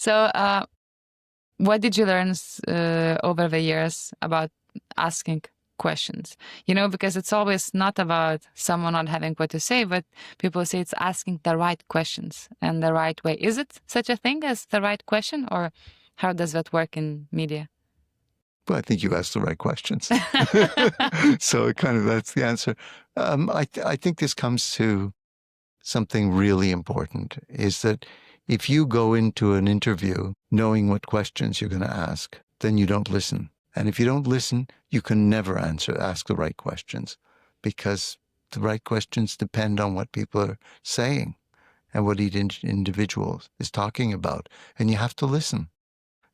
So what did you learn over the years about asking questions? Because it's always not about someone not having what to say, but people say it's asking the right questions and the right way. Is it such a thing as the right question, or how does that work in media? Well, I think you asked the right questions. So that's the answer. I think this comes to something really important, is that if you go into an interview knowing what questions you're going to ask, then you don't listen. And if you don't listen, you can never ask the right questions, because the right questions depend on what people are saying and what each individual is talking about. And you have to listen.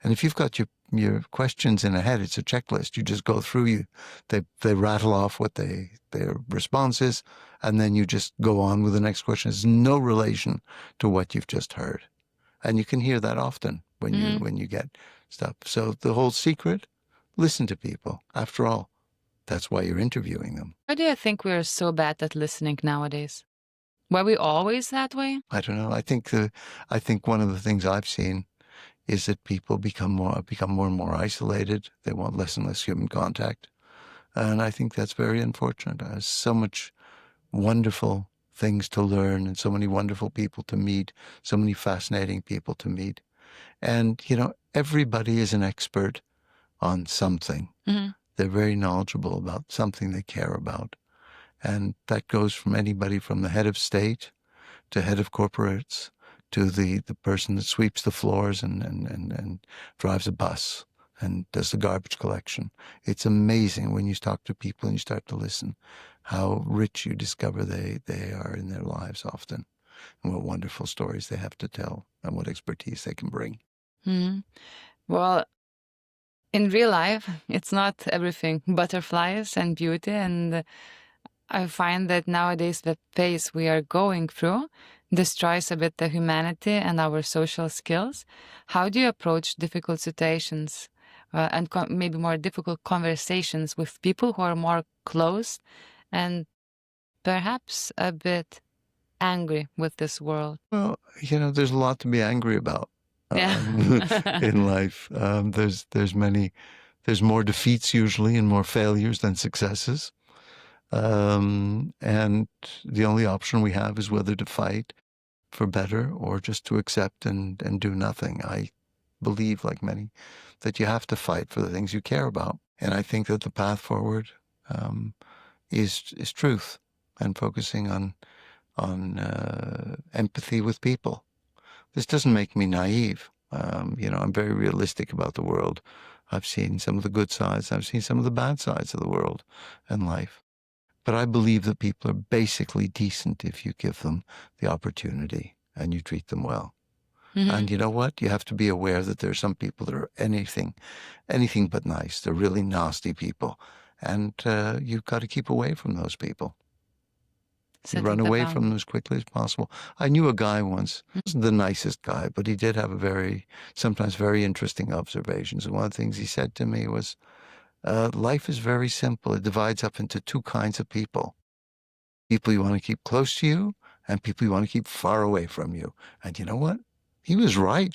And if you've got your questions in a head, it's a checklist. You just go through, they rattle off what their response is, and then you just go on with the next question. There's no relation to what you've just heard. And you can hear that often when you get stuff. So the whole secret, listen to people. After all, that's why you're interviewing them. Why do you think we're so bad at listening nowadays? Were we always that way? I don't know. I think one of the things I've seen is that people become more and more isolated. They want less and less human contact. And I think that's very unfortunate. There's so much wonderful things to learn and so many wonderful people to meet, so many fascinating people to meet. And, everybody is an expert on something. Mm-hmm. They're very knowledgeable about something they care about. And that goes from anybody from the head of state to head of corporates to the person that sweeps the floors and drives a bus and does the garbage collection. It's amazing when you talk to people and you start to listen, how rich you discover they are in their lives often, and what wonderful stories they have to tell and what expertise they can bring. Mm-hmm. Well, in real life, it's not everything butterflies and beauty. And I find that nowadays the pace we are going through destroys a bit the humanity and our social skills. How do you approach difficult situations and maybe more difficult conversations with people who are more closed and perhaps a bit angry with this world? Well, there's a lot to be angry about Yeah. in life. There's more defeats usually and more failures than successes. And the only option we have is whether to fight for better or just to accept and do nothing. I believe, like many, that you have to fight for the things you care about. And I think that the path forward is truth and focusing on empathy with people. This doesn't make me naive. I'm very realistic about the world. I've seen some of the good sides. I've seen some of the bad sides of the world and life. But I believe that people are basically decent if you give them the opportunity and you treat them well. Mm-hmm. And you know what? You have to be aware that there are some people that are anything but nice. They're really nasty people. And you've got to keep away from those people. Run away from them as quickly as possible. I knew a guy once, he wasn't the nicest guy, but he did have sometimes very interesting observations. And one of the things he said to me was, life is very simple. It divides up into two kinds of people. People you want to keep close to you and people you want to keep far away from you. And you know what? He was right.